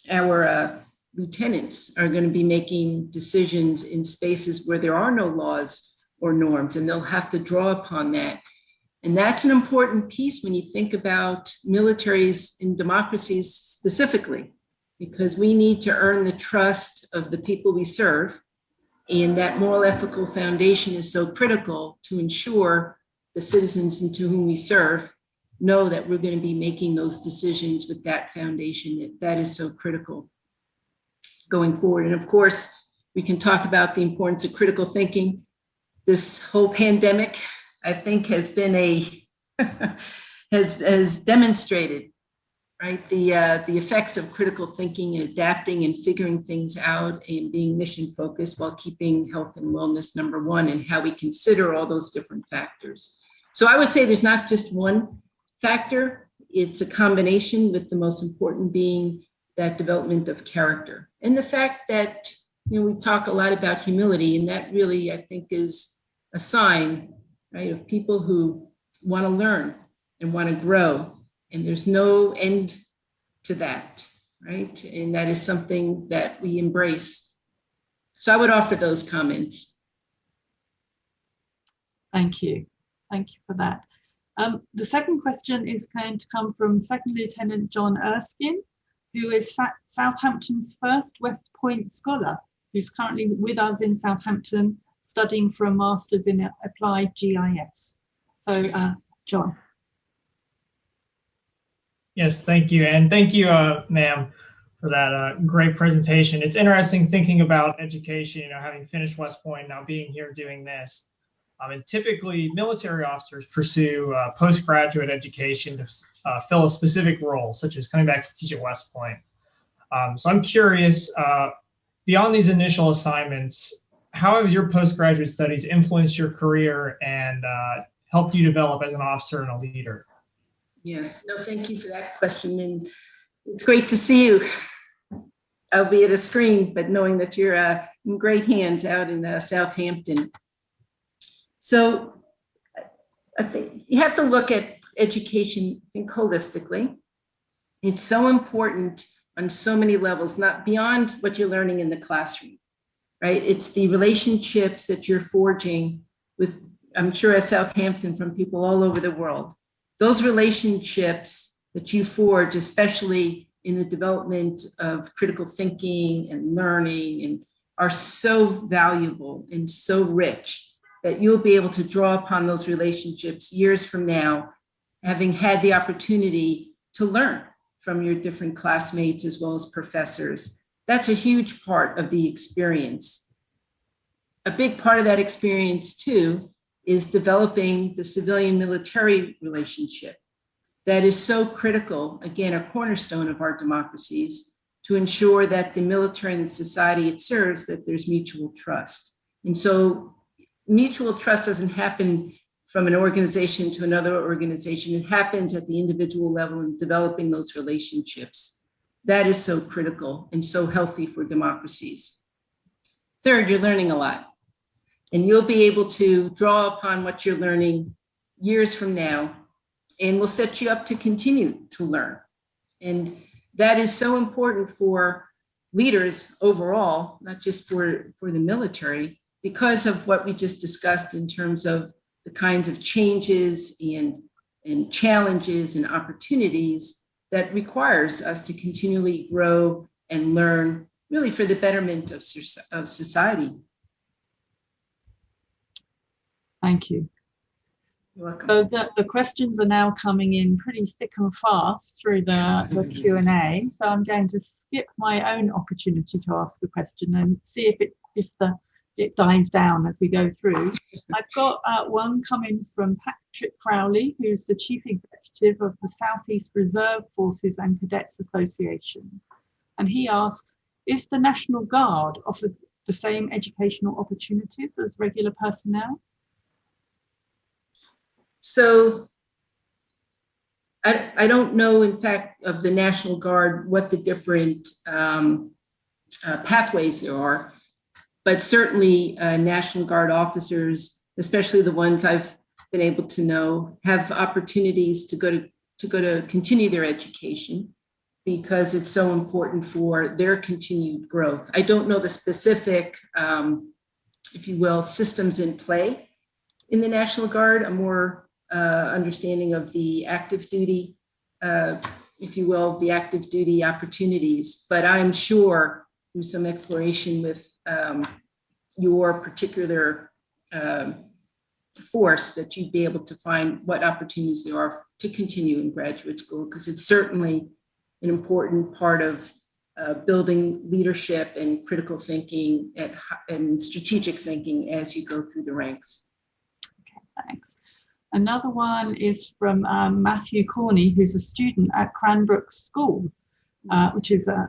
our lieutenants are going to be making decisions in spaces where there are no laws or norms, and they'll have to draw upon that. And that's an important piece when you think about militaries in democracies specifically, because we need to earn the trust of the people we serve. And that moral ethical foundation is so critical to ensure the citizens into whom we serve know that we're going to be making those decisions with that foundation. That is so critical going forward. And of course, we can talk about the importance of critical thinking. This whole pandemic, I think, has been has demonstrated, right, the effects of critical thinking and adapting and figuring things out and being mission focused while keeping health and wellness number one, and how we consider all those different factors. So I would say there's not just one factor, it's a combination, with the most important being that development of character. And the fact that, we talk a lot about humility, and that really, I think, is a sign, right, of people who want to learn and want to grow, and there's no end to that, right? And that is something that we embrace. So I would offer those comments. Thank you. Thank you for that. The second question is going to come from Second Lieutenant John Erskine, who is Southampton's first West Point scholar, who's currently with us in Southampton studying for a master's in applied GIS. So, John. Yes, thank you. And thank you, ma'am, for that great presentation. It's interesting thinking about education, having finished West Point, now being here doing this. And typically, military officers pursue postgraduate education to fill a specific role, such as coming back to teach at West Point. So I'm curious, beyond these initial assignments, how have your postgraduate studies influenced your career and helped you develop as an officer and a leader? Yes, no, thank you for that question. And it's great to see you, albeit a screen, but knowing that you're in great hands out in Southampton. So I think you have to look at education, I think, holistically. It's so important on so many levels, not beyond what you're learning in the classroom, right? It's the relationships that you're forging with, I'm sure, at Southampton, from people all over the world. Those relationships that you forge, especially in the development of critical thinking and learning, and are so valuable and so rich that you'll be able to draw upon those relationships years from now, having had the opportunity to learn from your different classmates as well as professors. That's a huge part of the experience. A big part of that experience, too, is developing the civilian-military relationship. That is so critical, again, a cornerstone of our democracies, to ensure that the military and the society it serves, that there's mutual trust. And so mutual trust doesn't happen from an organization to another organization. It happens at the individual level in developing those relationships. That is so critical and so healthy for democracies. Third, you're learning a lot. And you'll be able to draw upon what you're learning years from now, and will set you up to continue to learn. And that is so important for leaders overall, not just for the military, because of what we just discussed in terms of the kinds of changes and challenges and opportunities that requires us to continually grow and learn, really for the betterment of society. Thank you. You're welcome. So the questions are now coming in pretty thick and fast through the Q&A. So I'm going to skip my own opportunity to ask a question and see if it dies down as we go through. I've got one coming from Patrick Crowley, who's the Chief Executive of the Southeast Reserve Forces and Cadets Association. And he asks, is the National Guard offered the same educational opportunities as regular personnel? So I don't know, in fact, of the National Guard, what the different pathways there are, but certainly National Guard officers, especially the ones I've been able to know, have opportunities to go to continue their education because it's so important for their continued growth. I don't know the specific, if you will, systems in play in the National Guard. I'm more understanding of the active duty, if you will, the active duty opportunities. But I'm sure through some exploration with your particular force that you'd be able to find what opportunities there are to continue in graduate school, because it's certainly an important part of building leadership and critical thinking and strategic thinking as you go through the ranks. Okay, thanks. Another one is from Matthew Corney, who's a student at Cranbrook School, which is a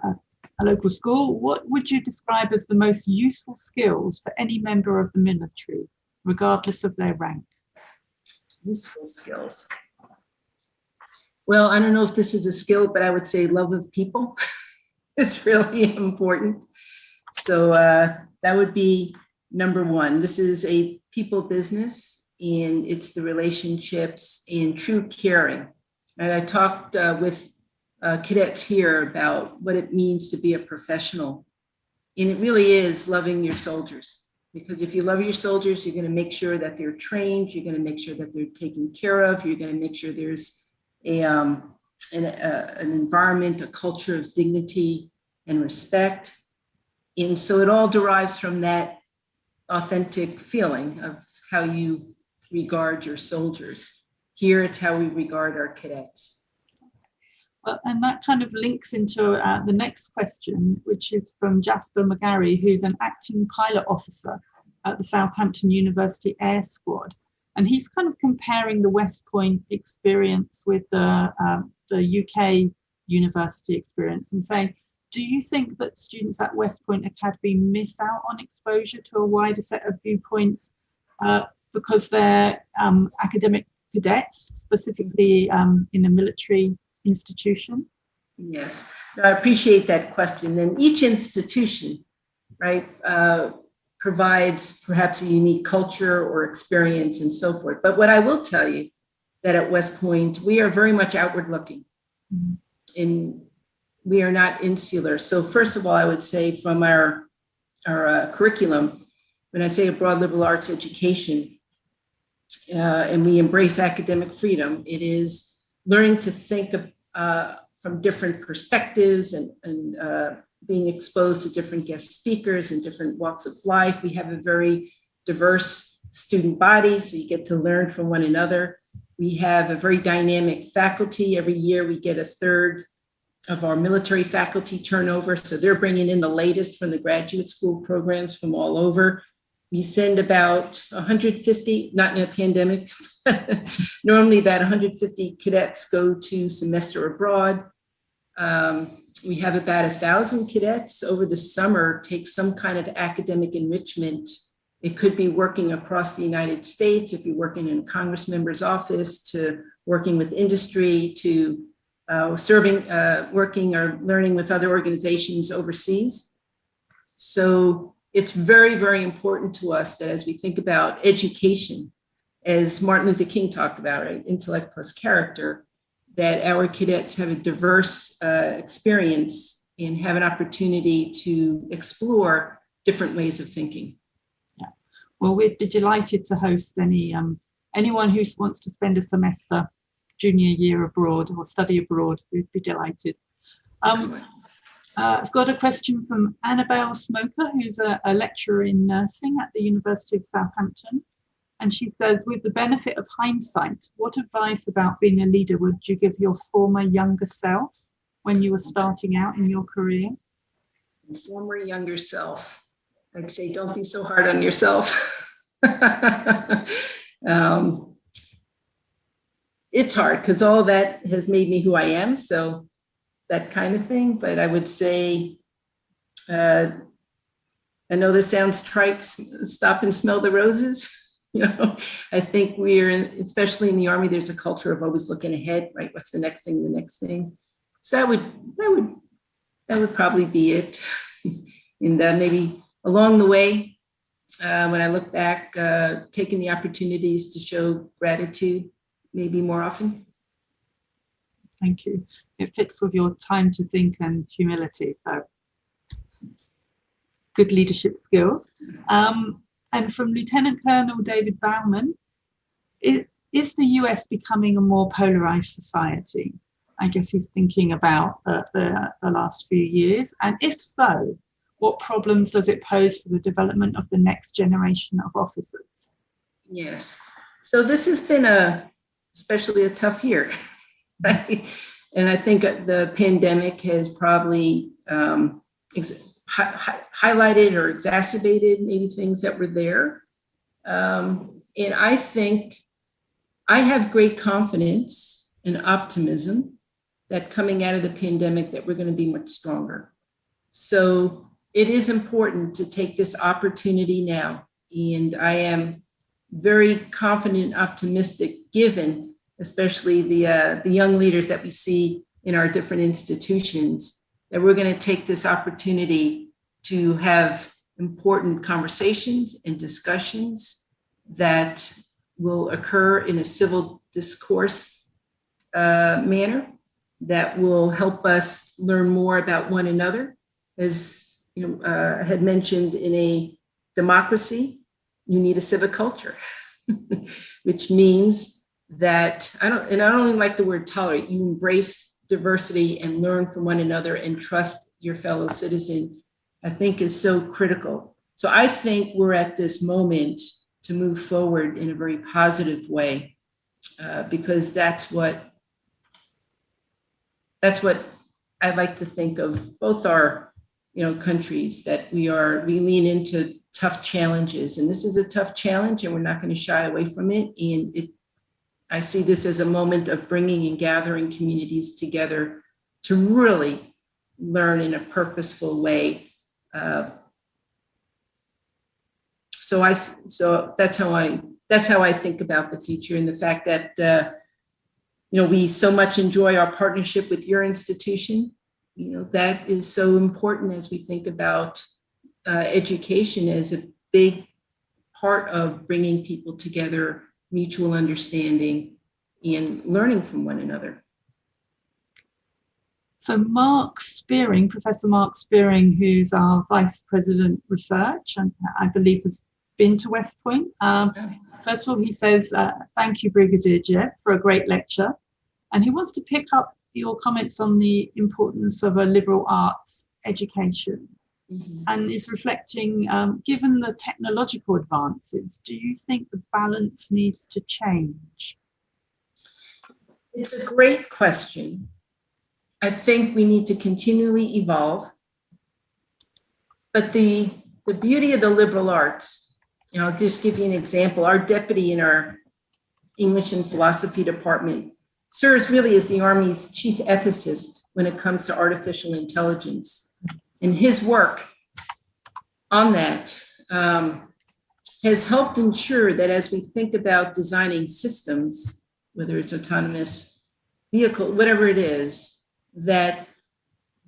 local school. What would you describe as the most useful skills for any member of the military, regardless of their rank? Useful skills. Well, I don't know if this is a skill, but I would say love of people. It's really important. So that would be number one. This is a people business, and it's the relationships and true caring. And I talked with cadets here about what it means to be a professional. And it really is loving your soldiers, because if you love your soldiers, you're going to make sure that they're trained, you're going to make sure that they're taken care of, you're going to make sure there's an environment, a culture of dignity and respect. And so it all derives from that authentic feeling of how you regard your soldiers. Here, it's how we regard our cadets. Well, and that kind of links into the next question, which is from Jasper McGarry, who's an acting pilot officer at the Southampton University Air Squad. And he's kind of comparing the West Point experience with the UK university experience and saying, do you think that students at West Point Academy miss out on exposure to a wider set of viewpoints because they're academic cadets, specifically in a military institution? Yes, no, I appreciate that question. And each institution, right, provides perhaps a unique culture or experience and so forth. But what I will tell you that at West Point, we are very much outward looking. Mm-hmm. And we are not insular. So first of all, I would say from our curriculum, when I say a broad liberal arts education, and we embrace academic freedom, it is learning to think from different perspectives and being exposed to different guest speakers and different walks of life. We have a very diverse student body, so you get to learn from one another. We have a very dynamic faculty. Every year we get a third of our military faculty turnover, so they're bringing in the latest from the graduate school programs from all over. We send about 150, not in a pandemic, normally about 150 cadets go to semester abroad. We have about 1,000 cadets over the summer take some kind of academic enrichment. It could be working across the United States, if you're working in a Congress member's office, to working with industry, to working or learning with other organizations overseas. So it's very, very important to us that as we think about education, as Martin Luther King talked about, right, intellect plus character, that our cadets have a diverse experience and have an opportunity to explore different ways of thinking. Yeah. Well, we'd be delighted to host anyone who wants to spend a semester, junior year abroad or study abroad. We'd be delighted. I've got a question from Annabelle Smoker, who's a lecturer in nursing at the University of Southampton. And she says, with the benefit of hindsight, what advice about being a leader would you give your former younger self when you were starting out in your career? Former younger self, I'd say, don't be so hard on yourself. It's hard because all that has made me who I am. So that kind of thing. But I would say, I know this sounds trite, stop and smell the roses. You know, I think we're in, especially in the Army, there's a culture of always looking ahead, right? What's the next thing, the next thing? So that would probably be it. And maybe along the way, when I look back, taking the opportunities to show gratitude maybe more often. Thank you. It fits with your time to think and humility. So good leadership skills. And from Lieutenant Colonel David Bauman, is the US becoming a more polarized society? I guess he's thinking about the last few years. And if so, what problems does it pose for the development of the next generation of officers? Yes. So this has been especially a tough year, right? And I think the pandemic has probably highlighted or exacerbated maybe things that were there. And I think I have great confidence and optimism that coming out of the pandemic that we're going to be much stronger. So it is important to take this opportunity now. And I am very confident and optimistic, given especially the young leaders that we see in our different institutions, that we're going to take this opportunity to have important conversations and discussions that will occur in a civil discourse manner that will help us learn more about one another. As I had mentioned, in a democracy, you need a civic culture, which means that I don't even like the word tolerate. You embrace diversity and learn from one another and trust your fellow citizen, I think is so critical. So I think we're at this moment to move forward in a very positive way, because that's what I like to think of both our countries, that we lean into tough challenges, and this is a tough challenge and we're not going to shy away from it. And I see this as a moment of bringing and gathering communities together to really learn in a purposeful way. So that's how I think about the future, and the fact that we so much enjoy our partnership with your institution. That is so important as we think about education as a big part of bringing people together, mutual understanding, and learning from one another. So Mark Spearing, Professor Mark Spearing, who's our Vice President Research, and I believe has been to West Point. First of all, he says, thank you, Brigadier Jeb, for a great lecture. And he wants to pick up your comments on the importance of a liberal arts education. Mm-hmm. And is reflecting, given the technological advances, do you think the balance needs to change? It's a great question. I think we need to continually evolve. But the beauty of the liberal arts, I'll just give you an example. Our deputy in our English and philosophy department serves really as the Army's chief ethicist when it comes to artificial intelligence. And his work on that has helped ensure that as we think about designing systems, whether it's autonomous vehicle, whatever it is, that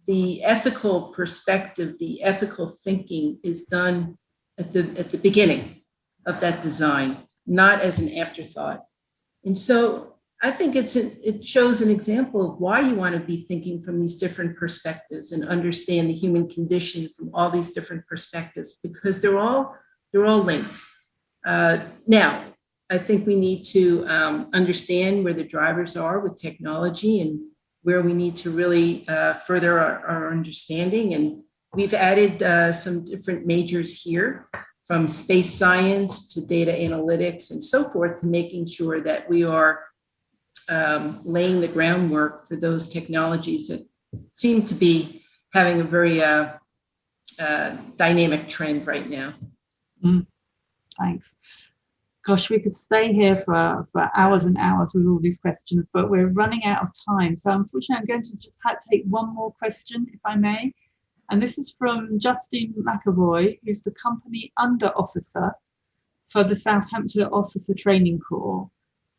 the ethical perspective, the ethical thinking is done at the beginning of that design, not as an afterthought. And so I think it shows an example of why you want to be thinking from these different perspectives and understand the human condition from all these different perspectives, because they're all linked. Now, I think we need to understand where the drivers are with technology and where we need to really further our understanding. And we've added some different majors here, from space science to data analytics and so forth, to making sure that we are laying the groundwork for those technologies that seem to be having a very dynamic trend right now. Thanks. Gosh, we could stay here for hours and hours with all these questions, but we're running out of time. So unfortunately, I'm going to just take one more question, if I may. And this is from Justine McAvoy, who's the company under officer for the Southampton Officer Training Corps.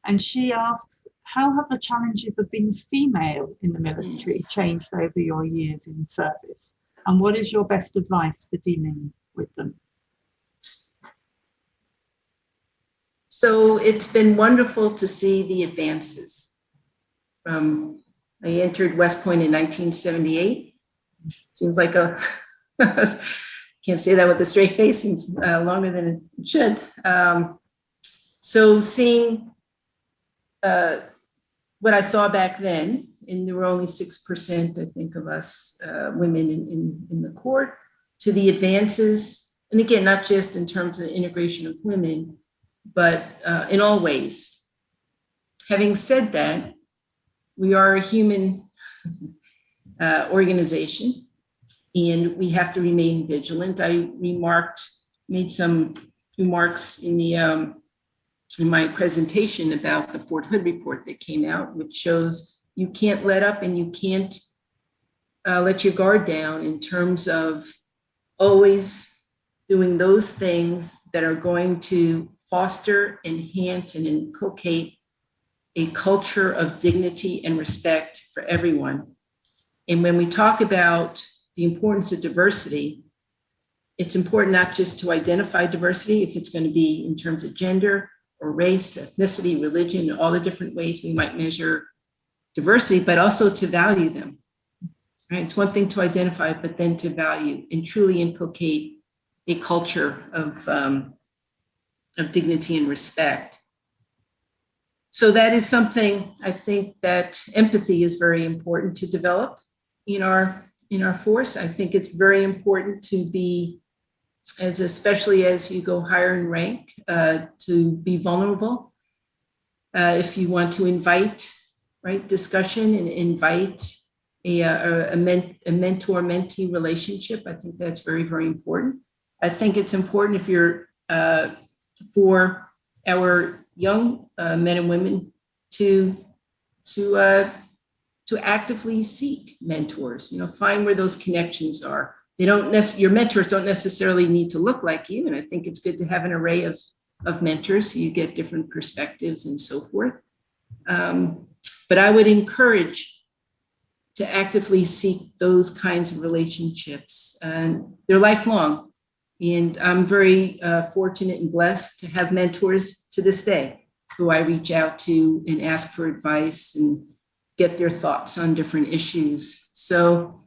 And she asks, how have the challenges of being female in the military changed over your years in service? And what is your best advice for dealing with them? So it's been wonderful to see the advances. I entered West Point in 1978. Seems like can't say that with a straight face, seems longer than it should. So seeing what I saw back then, and there were only 6%, I think, of us women in the Corps, to the advances, and again, not just in terms of the integration of women, but in all ways. Having said that, we are a human organization, and we have to remain vigilant. I made some remarks in my presentation about the Fort Hood report that came out, which shows you can't let up and you can't let your guard down in terms of always doing those things that are going to foster, enhance, and inculcate a culture of dignity and respect for everyone. And when we talk about the importance of diversity, it's important not just to identify diversity, if it's going to be in terms of gender or race, ethnicity, religion, all the different ways we might measure diversity, but also to value them. Right? It's one thing to identify, but then to value and truly inculcate a culture of dignity and respect. So that is something I think that empathy is very important to develop in our force. I think it's very important to be, especially as you go higher in rank, to be vulnerable. If you want to invite, right, discussion and invite a mentor-mentee relationship, I think that's very, very important. I think it's important if you're for our young men and women to actively seek mentors. Find where those connections are. Your mentors don't necessarily need to look like you, and I think it's good to have an array of mentors so you get different perspectives and so forth. But I would encourage to actively seek those kinds of relationships, and they're lifelong. And I'm very fortunate and blessed to have mentors to this day who I reach out to and ask for advice and get their thoughts on different issues. So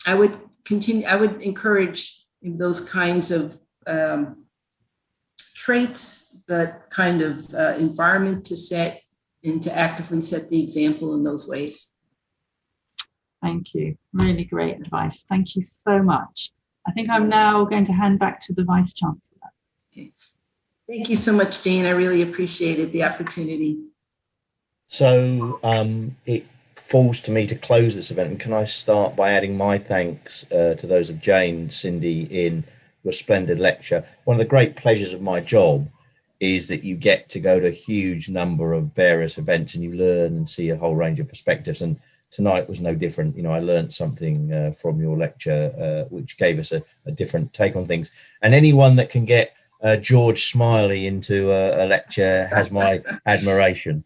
I would encourage those kinds of traits, that kind of environment to set and to actively set the example in those ways. Thank you. Really great advice. Thank you so much. I think I'm now going to hand back to the Vice Chancellor. Okay. Thank you so much, Jane. I really appreciated the opportunity. So it falls to me to close this event. And can I start by adding my thanks to those of Jane, Cindy, in your splendid lecture. One of the great pleasures of my job is that you get to go to a huge number of various events and you learn and see a whole range of perspectives. And tonight was no different. I learned something from your lecture, which gave us a different take on things. And anyone that can get George Smiley into a lecture has my admiration.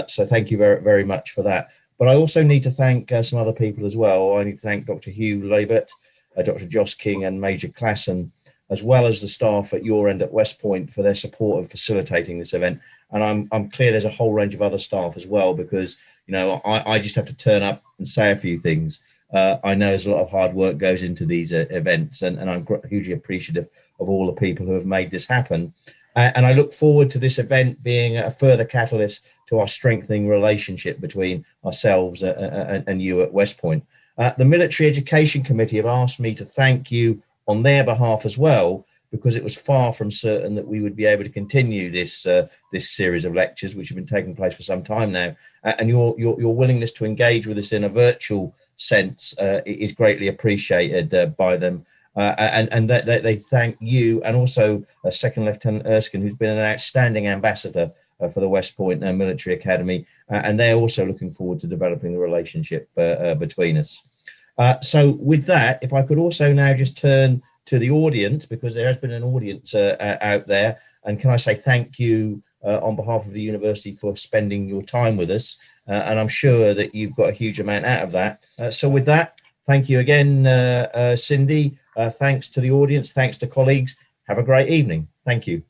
So thank you very, very much for that. But I also need to thank some other people as well. I need to thank Dr. Hugh Labert, Dr. Joss King and Major Klassen, as well as the staff at your end at West Point for their support of facilitating this event. And I'm clear there's a whole range of other staff as well, because I just have to turn up and say a few things. I know there's a lot of hard work goes into these events, and I'm hugely appreciative of all the people who have made this happen. And I look forward to this event being a further catalyst to our strengthening relationship between ourselves and you at West Point. The Military Education Committee have asked me to thank you on their behalf as well, because it was far from certain that we would be able to continue this series of lectures, which have been taking place for some time now. And your willingness to engage with us in a virtual sense is greatly appreciated by them. And they thank you, and also Second Lieutenant Erskine, who's been an outstanding ambassador for the West Point Military Academy, and they're also looking forward to developing the relationship between us. So with that, if I could also now just turn to the audience, because there has been an audience out there, And can I say thank you on behalf of the university for spending your time with us. And I'm sure that you've got a huge amount out of that. So with that, thank you again, Cindy. Thanks to the audience. Thanks to colleagues. Have a great evening. Thank you.